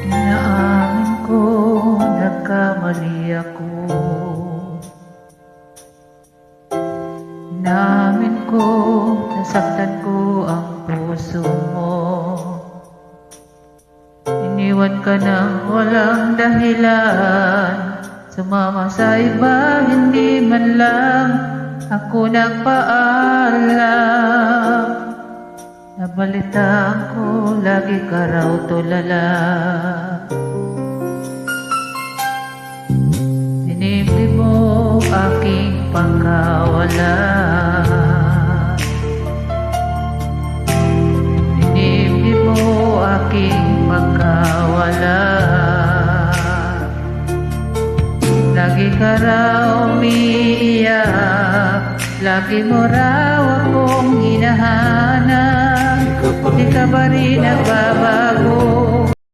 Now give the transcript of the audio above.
Inaamin ko, nagkamali ako. Inaamin ko, nasaktan ko ang puso mo. Iniwan ka nang walang dahilan, sumama sa iba, hindi man lang ako nagpaalam. Nabalitaan ko, lagi ka raw tulala. Dinibdib mo aking pagkawala. Dinibdib mo aking pagkawala. Lagi ka raw umiiyak, lagi mo raw akong hinahanap. Di ka ba rin nagbabago?